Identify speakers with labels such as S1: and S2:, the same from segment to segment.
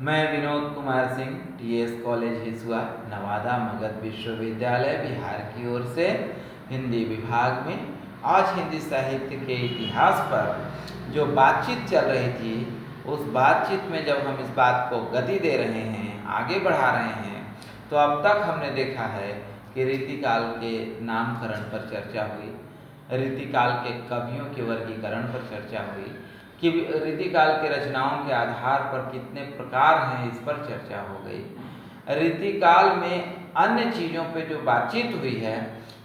S1: मैं Vinod Kumar Singh TS college Hisua Nawada Magadh विश्वविद्यालय बिहार की ओर से हिंदी विभाग में आज हिंदी साहित्य के इतिहास पर जो बातचीत चल रही थी, उस बातचीत में जब हम इस बात को गति दे रहे हैं, आगे बढ़ा रहे हैं, तो अब तक हमने देखा है कि रीतिकाल के नामकरण पर चर्चा हुई, रीतिकाल के कवियों के वर्गीकरण पर चर्चा हुई कि रीतिकाल के रचनाओं के आधार पर कितने प्रकार हैं, इस पर चर्चा हो गई। रीतिकाल में अन्य चीज़ों पे जो बातचीत हुई है,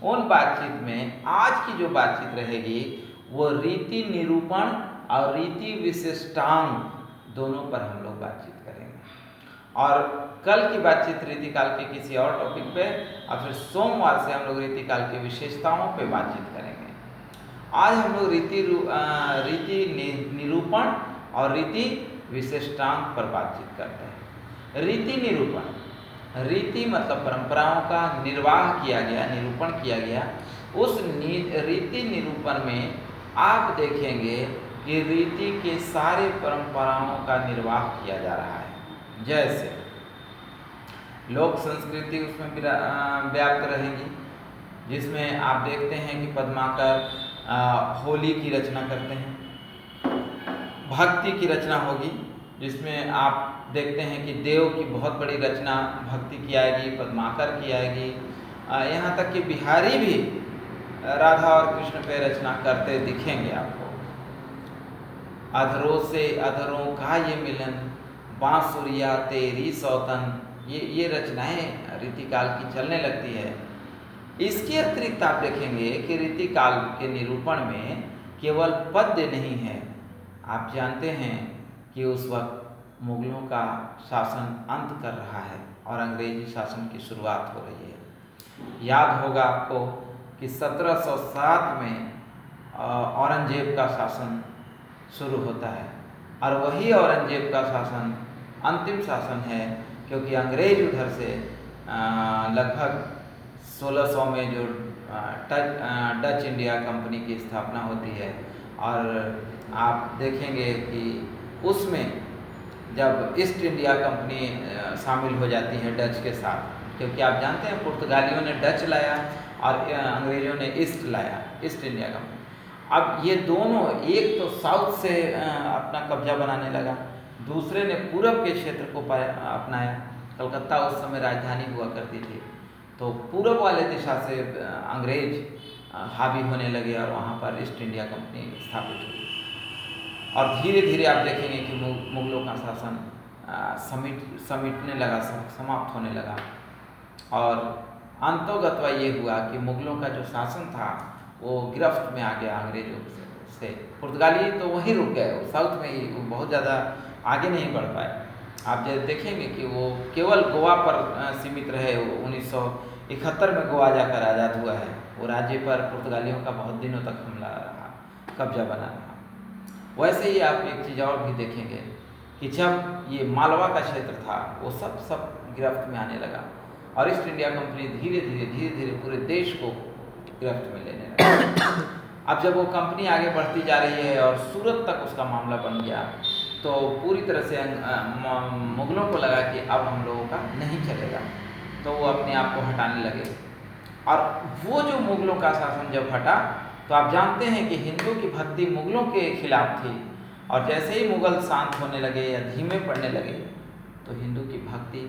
S1: उन बातचीत में आज की जो बातचीत रहेगी वो रीति निरूपण और रीति विशिष्टांक दोनों पर हम लोग बातचीत करेंगे। और कल की बातचीत रीतिकाल के किसी और टॉपिक पे और फिर सोमवार से हम लोग रीतिकाल की विशेषताओं पे बातचीत करेंगे। आज हम लोग रीति निरूपण और रीति विशिष्टांक पर बातचीत करते हैं। रीति निरूपण, रीति मतलब परंपराओं का निर्वाह किया गया, निरूपण किया गया। उस रीति निरूपण में आप देखेंगे कि रीति के सारे परंपराओं का निर्वाह किया जा रहा है। जैसे लोक संस्कृति उसमें व्याप्त रहेगी, जिसमें आप देखते हैं कि पद्माकर होली की रचना करते हैं, भक्ति की रचना होगी, जिसमें आप देखते हैं कि देव की बहुत बड़ी रचना भक्ति की आएगी, पद्माकर की आएगी, यहाँ तक कि बिहारी भी राधा और कृष्ण पे रचना करते दिखेंगे आपको। अधरों से अधरों का ये मिलन, बांसुरिया तेरी सौतन, ये रचनाएं रीतिकाल की चलने लगती है। इसके अतिरिक्त आप देखेंगे कि रीतिकाल के निरूपण में केवल पद्य नहीं है। आप जानते हैं कि उस वक्त मुगलों का शासन अंत कर रहा है और अंग्रेजी शासन की शुरुआत हो रही है। याद होगा आपको कि 1707 में औरंगजेब का शासन शुरू होता है और वही औरंगजेब का शासन अंतिम शासन है, क्योंकि अंग्रेज उधर से लगभग 1600 में जो डच इंडिया कंपनी की स्थापना होती है, और आप देखेंगे कि उसमें जब ईस्ट इंडिया कंपनी शामिल हो जाती है डच के साथ, क्योंकि आप जानते हैं पुर्तगालियों ने डच लाया और अंग्रेजों ने ईस्ट लाया, ईस्ट इंडिया कंपनी। अब ये दोनों, एक तो साउथ से अपना कब्जा बनाने लगा, दूसरे ने पूरब के क्षेत्र को अपनाया। कलकत्ता उस समय राजधानी हुआ करती थी, तो पूरब वाले दिशा से अंग्रेज हावी होने लगे और वहाँ पर ईस्ट इंडिया कंपनी स्थापित हुई। और धीरे धीरे आप देखेंगे कि मुगलों का शासन समिटने लगा, समाप्त होने लगा, और अंतोगत्वा ये हुआ कि मुगलों का जो शासन था वो गिरफ्त में आ गया अंग्रेजों से। पुर्तगाली तो वहीं रुक गए, वो साउथ में ही, वो बहुत ज़्यादा आगे नहीं बढ़ पाए। आप जब देखेंगे कि वो केवल गोवा पर सीमित रहे। 1971 में गोवा जाकर आज़ाद हुआ है। वो राज्य पर पुर्तगालियों का बहुत दिनों तक हमला रहा, कब्जा बना रहा। वैसे ही आप एक चीज़ और भी देखेंगे कि जब ये मालवा का क्षेत्र था, वो सब गिरफ्त में आने लगा और ईस्ट इंडिया कंपनी धीरे धीरे पूरे देश को गिरफ्त में लेने लगा। अब जब वो कंपनी आगे बढ़ती जा रही है और सूरत तक उसका मामला बन गया, तो पूरी तरह से मुगलों को लगा कि अब हम लोगों का नहीं चलेगा, तो वो अपने आप को हटाने लगे। और वो जो मुगलों का शासन जब हटा, तो आप जानते हैं कि हिंदू की भक्ति मुगलों के खिलाफ थी, और जैसे ही मुगल शांत होने लगे या धीमे पड़ने लगे, तो हिंदू की भक्ति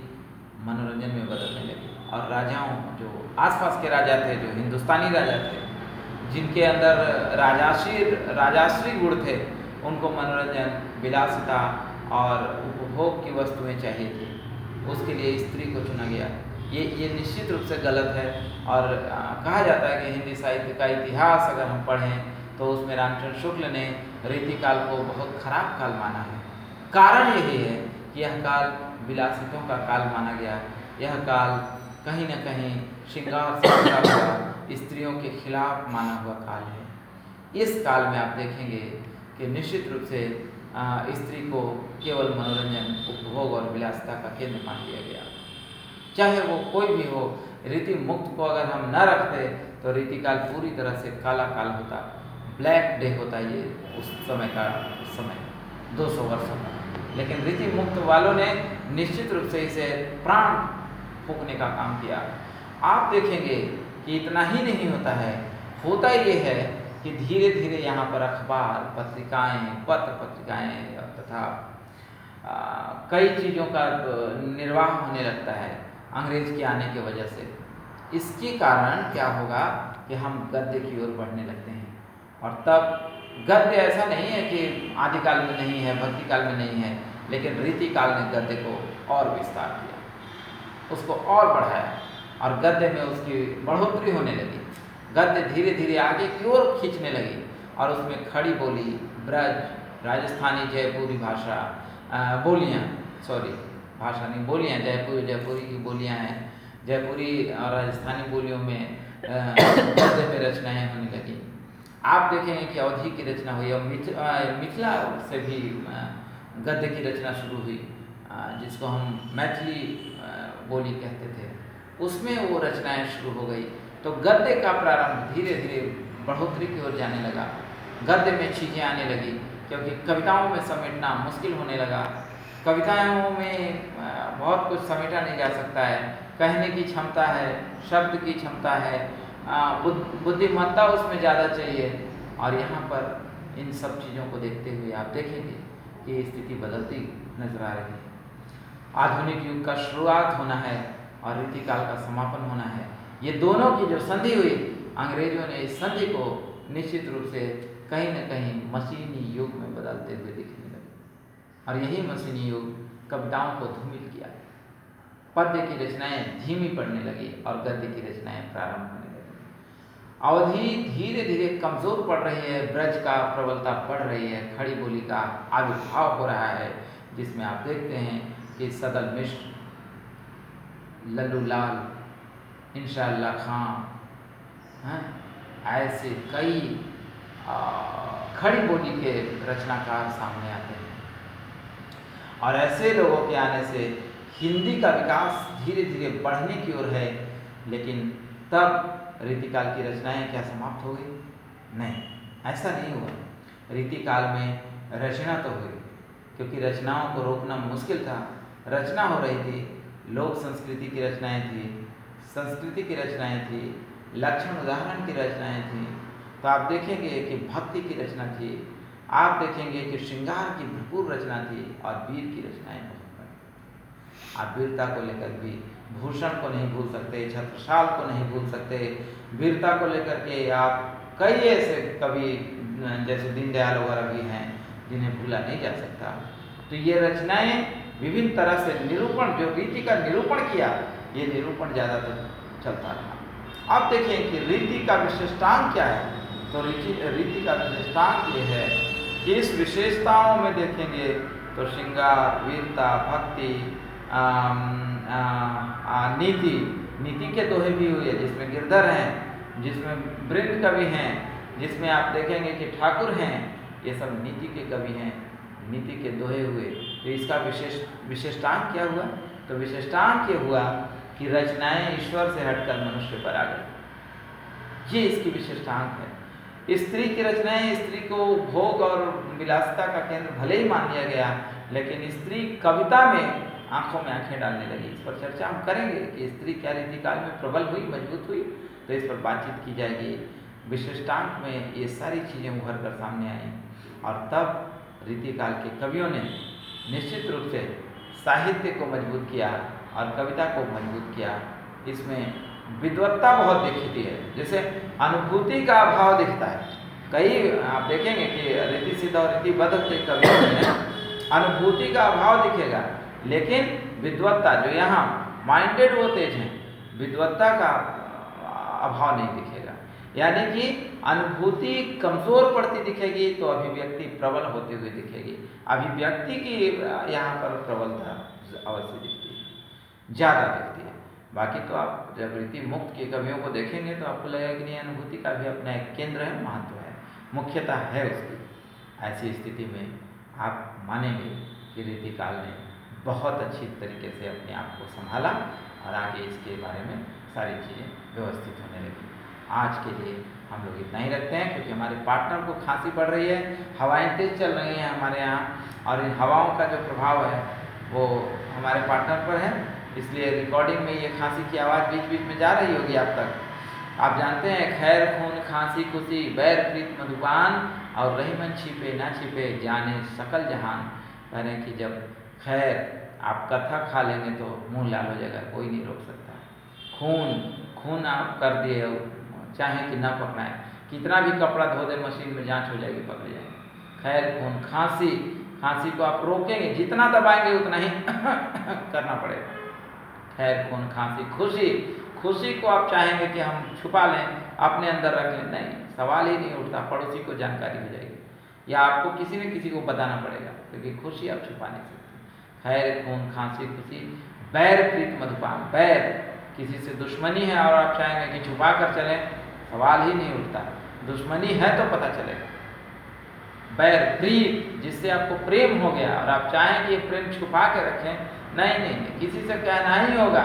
S1: मनोरंजन में बदलने लगी। और राजाओं, जो आसपास के राजा थे, जो हिंदुस्तानी राजा थे, जिनके अंदर राजाश्री गुण थे, उनको मनोरंजन, विलासिता और उपभोग की वस्तुएं चाहिए थी। उसके लिए स्त्री को चुना गया। ये निश्चित रूप से गलत है। और कहा जाता है कि हिंदी साहित्य का इतिहास अगर हम पढ़ें तो उसमें रामचंद्र शुक्ल ने रीतिकाल को बहुत खराब काल माना है। कारण यही है कि यह काल विलासितों का काल माना गया। यह काल कहीं न कहीं श्रृंगार से भरा हुआ, स्त्रियों के खिलाफ माना हुआ काल है। इस काल में आप देखेंगे कि निश्चित रूप से स्त्री को केवल मनोरंजन, उपभोग और विलासिता का केंद्र मान लिया गया। चाहे वो कोई भी हो, रीति मुक्त को अगर हम न रखते तो रीतिकाल पूरी तरह से काला काल होता, ब्लैक डे होता ये उस समय का, 200 वर्षों का। लेकिन रीति मुक्त वालों ने निश्चित रूप से इसे प्राण फूंकने का काम किया। आप देखेंगे कि इतना ही नहीं होता है, होता ये है कि धीरे धीरे यहाँ पर अखबार, पत्रिकाएं, पत्र पत्रिकाएं तथा कई चीज़ों का निर्वाह होने लगता है अंग्रेज के आने की वजह से। इसके कारण क्या होगा कि हम गद्य की ओर बढ़ने लगते हैं। और तब गद्य ऐसा नहीं है कि आदिकाल में नहीं है, भक्ति काल में नहीं है, लेकिन रीति काल ने गद्य को और विस्तार किया, उसको और बढ़ाया और गद्य में उसकी बढ़ोतरी होने लगी। गद्य धीरे धीरे आगे की ओर खींचने लगी और उसमें खड़ी बोली, ब्रज, राजस्थानी, जयपुरी भाषा, बोलियाँ, सॉरी भाषा नहीं, बोलियाँ, जयपुरी की बोलियाँ हैं, जयपुरी और राजस्थानी बोलियों में गद्य में रचनाएँ होने लगी। आप देखेंगे कि अवधी की रचना हुई और मिथिला से भी गद्य की रचना शुरू हुई, जिसको हम मैथिली बोली कहते थे, उसमें वो रचनाएँ शुरू हो गई। तो गद्य का प्रारंभ धीरे धीरे बढ़ोतरी की ओर जाने लगा। गद्य में चीज़ें आने लगी क्योंकि कविताओं में समेटना मुश्किल होने लगा। कविताओं में बहुत कुछ समेटा नहीं जा सकता है, कहने की क्षमता है, शब्द की क्षमता है, बुद्धिमत्ता उसमें ज़्यादा चाहिए। और यहाँ पर इन सब चीज़ों को देखते हुए आप देखेंगे कि स्थिति बदलती नजर आ रही है। आधुनिक युग का शुरुआत होना है और रीतिकाल का समापन होना है। ये दोनों की जो संधि हुई, अंग्रेजों ने इस संधि को निश्चित रूप से कहीं न कहीं मशीनी युग में बदलते हुए दिखने लगे। और यही मशीनी युग कविताओं को धूमिल किया। पद्य की रचनाएं धीमी पड़ने लगी और गद्य की रचनाएं प्रारंभ होने लगी। अवधि धीरे धीरे कमजोर पड़ रही है, ब्रज का प्रबलता बढ़ रही है, खड़ी बोली का आविर्भाव हो रहा है, जिसमें आप देखते हैं कि सदल मिश्र, लल्लू लाल, इंशाअल्लाह खां, ऐसे कई खड़ी बोली के रचनाकार सामने आते हैं। और ऐसे लोगों के आने से हिंदी का विकास धीरे धीरे बढ़ने की ओर है। लेकिन तब रीतिकाल की रचनाएं क्या समाप्त हो गई? नहीं, ऐसा नहीं हुआ। रीतिकाल में रचना तो हुई, क्योंकि रचनाओं को रोकना मुश्किल था। रचना हो रही थी, लोक संस्कृति की रचनाएं थी, संस्कृति की रचनाएं थी, लक्षण उदाहरण की रचनाएं थी। तो आप देखेंगे कि भक्ति की रचना थी, आप देखेंगे कि श्रृंगार की भरपूर रचना थी और वीर की रचनाएं बहुत बड़ी। आप वीरता को लेकर भी भूषण को नहीं भूल सकते, छत्रसाल को नहीं भूल सकते। वीरता को लेकर के आप कई ऐसे कवि जैसे दीनदयाल वगैरह भी हैं जिन्हें भूला नहीं जा सकता। तो ये रचनाएं विभिन्न तरह से निरूपण, जो रीति का निरूपण किया, ये निरूपण ज़्यादातर चलता रहा। अब देखिए कि रीति का विशेषतांक क्या है। तो रीति का विशेषतांक ये है कि इस विशेषताओं में देखेंगे तो श्रृंगार, वीरता, भक्ति, नीति के दोहे भी हुए, जिसमें गिरधर हैं, जिसमें वृंद कवि हैं, जिसमें आप देखेंगे कि ठाकुर हैं। ये सब नीति के कवि हैं, नीति के दोहे हुए। तो इसका विशेषतांक क्या हुआ? तो विशेषतांक ये हुआ कि रचनाएं ईश्वर से हटकर मनुष्य पर आ गई। ये इसकी विशेषतांक है। स्त्री की रचनाएं, स्त्री को भोग और विलासिता का केंद्र भले ही मान लिया गया, लेकिन स्त्री कविता में आंखों में आंखें डालने लगी। इस पर चर्चा हम करेंगे कि स्त्री क्या रीतिकाल में प्रबल हुई, मजबूत हुई, तो इस पर बातचीत की जाएगी। विशेषतांक में ये सारी चीज़ें उभर कर सामने आई और तब रीतिकाल के कवियों ने निश्चित रूप से साहित्य को मजबूत किया और कविता को मजबूत किया। इसमें विद्वत्ता बहुत दिखती है, जैसे अनुभूति का अभाव दिखता है। कई आप देखेंगे कि रीति सिद्ध और रीतिबद्ध के कवियों में अनुभूति का अभाव दिखेगा, लेकिन विद्वत्ता, जो यहाँ माइंडेड वो तेज हैं, विद्वत्ता का अभाव नहीं दिखेगा। यानी कि अनुभूति कमजोर पड़ती दिखेगी तो अभिव्यक्ति प्रबल होती हुई दिखेगी। अभिव्यक्ति की यहाँ पर प्रबलता अवश्य दिखती है, ज़्यादा दिखती है। बाकी तो आप जब रीति मुक्त के कवियों को देखेंगे तो आपको लगेगा कि नहीं, अनुभूति का भी अपना एक केंद्र है, महत्व है, मुख्यता है उसकी। ऐसी स्थिति में आप मानेंगे कि रीतिकाल ने बहुत अच्छी तरीके से अपने आप को संभाला और आगे इसके बारे में सारी चीज़ें व्यवस्थित होने लगी। आज के लिए हम लोग इतना ही रखते हैं, क्योंकि हमारे पार्टनर को खांसी पड़ रही है, हवाएं तेज चल रही हैं हमारे यहाँ, और इन हवाओं का जो प्रभाव है वो हमारे पार्टनर पर है, इसलिए रिकॉर्डिंग में ये खांसी की आवाज़ बीच बीच में जा रही होगी आप तक। आप जानते हैं, खैर खून खांसी खुशी बैर प्रीत मधुपान और रही मन छिपे ना छिपे जाने सकल जहान। कह रहे हैं कि जब खैर आप कथा खा लेंगे तो मुंह लाल हो जाएगा, कोई नहीं रोक सकता। खून आप कर दिए, चाहे कि ना पकड़ाएं, कितना भी कपड़ा धो दे मशीन में जांच हो जाएगी, पकड़ जाएंगे। खैर खून खांसी को आप रोकेंगे, जितना दबाएंगे उतना ही करना पड़ेगा। खैर खून खांसी खुशी को आप चाहेंगे कि हम छुपा लें, अपने अंदर रख लें, नहीं, सवाल ही नहीं उठता, पड़ोसी को जानकारी हो जाएगी या आपको किसी न किसी को बताना पड़ेगा, क्योंकि खुशी आप छुपा नहीं सकते। खैर खून खांसी खुशी बैर प्रीत मधुपान, बैर किसी से दुश्मनी है और आप चाहेंगे कि छुपा कर चलें, सवाल ही नहीं उठता। दुश्मनी है तो पता चलेगा। बैर प्रीत, जिससे आपको प्रेम हो गया और आप चाहें कि ये प्रेम छुपा के रखें, नहीं, किसी से कहना ही होगा,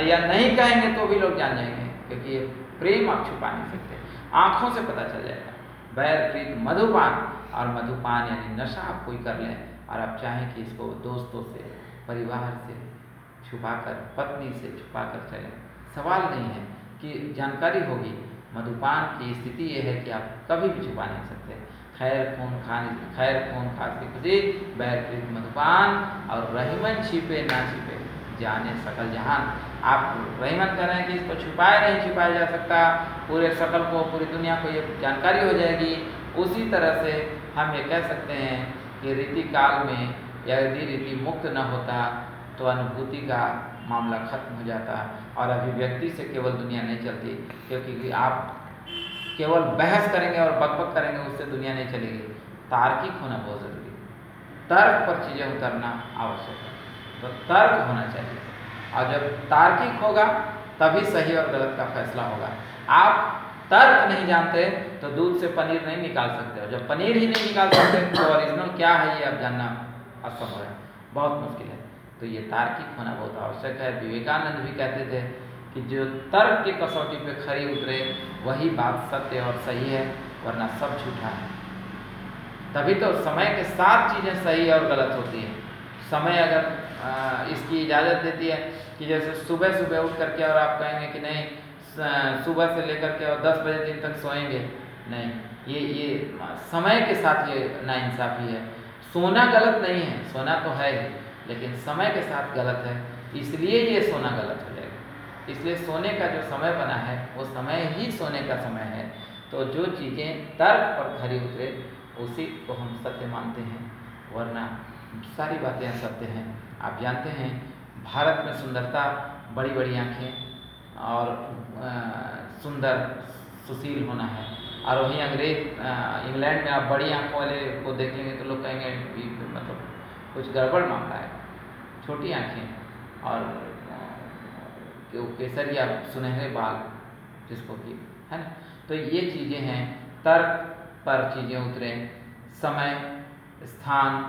S1: या नहीं कहेंगे तो भी लोग जान जाएंगे, क्योंकि ये प्रेम आप छुपा नहीं सकते, आंखों से पता चल जाएगा। बैर प्रीत मधुपान, और मधुपान यानी नशा आप कोई कर लें और आप चाहें कि इसको दोस्तों से, परिवार से छुपाकर, पत्नी से छुपाकर चलें, सवाल नहीं है कि जानकारी होगी। मधुपान की स्थिति यह है कि आप कभी भी छुपा नहीं सकते। खैर खून खांसी खुशी बैर प्रीत मधुपान और रहीमन छिपे ना छिपे जाने सकल जहान। आप रहीमन कह रहे हैं कि इसको नहीं छुपाया जा सकता, पूरे सकल को, पूरी दुनिया को ये जानकारी हो जाएगी। उसी तरह से हम ये कह सकते हैं कि रीति काल में यदि रीति मुक्त न होता तो अनुभूति का मामला खत्म हो जाता और अभिव्यक्ति से केवल दुनिया नहीं चलती, क्योंकि आप केवल बहस करेंगे और बकबक करेंगे, उससे दुनिया नहीं चलेगी। तार्किक होना बहुत ज़रूरी है, तर्क पर चीज़ें उतरना आवश्यक है, तो तर्क होना चाहिए, और जब तार्किक होगा तभी सही और गलत का फैसला होगा। आप तर्क नहीं जानते तो दूध से पनीर नहीं निकाल सकते, और जब पनीर ही नहीं निकाल सकते तो ओरिजिनल क्या है ये अब जानना असंभव है, बहुत मुश्किल है। तो ये तार्किक होना बहुत आवश्यक है। विवेकानंद भी कहते थे कि जो तर्क की कसौटी पे खरी उतरे वही बात सत्य और सही है, वरना सब झूठा है। तभी तो समय के साथ चीज़ें सही और गलत होती हैं। समय अगर इसकी इजाज़त देती है कि जैसे सुबह उठ करके और आप कहेंगे कि नहीं सुबह से लेकर के और 10 बजे दिन तक सोएंगे, नहीं, ये समय के साथ ये नाइंसाफ़ी है। सोना गलत नहीं है, सोना तो है ही, लेकिन समय के साथ गलत है, इसलिए ये सोना गलत हो जाएगा। इसलिए सोने का जो समय बना है वो समय ही सोने का समय है। तो जो चीज़ें तर्क पर खरी उतरे उसी को हम सत्य मानते हैं, वरना सारी बातें असत्य हैं। आप जानते हैं भारत में सुंदरता, बड़ी बड़ी आँखें और सुंदर सुशील होना है, और वहीं इंग्लैंड में आप बड़ी आँखों वाले को देख लेंगे तो लोग कहेंगे मतलब कुछ गड़बड़ मामला है। छोटी आँखें और केसरिया सुनहरे बाल जिसको कि है ना, तो ये चीज़ें हैं। तर्क पर चीज़ें उतरें, समय, स्थान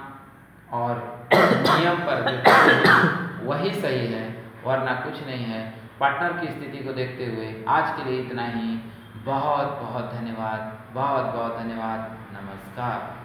S1: और नियम पर जो वही सही है, वरना कुछ नहीं है। पार्टनर की स्थिति को देखते हुए आज के लिए इतना ही। बहुत बहुत धन्यवाद, बहुत बहुत धन्यवाद। नमस्कार।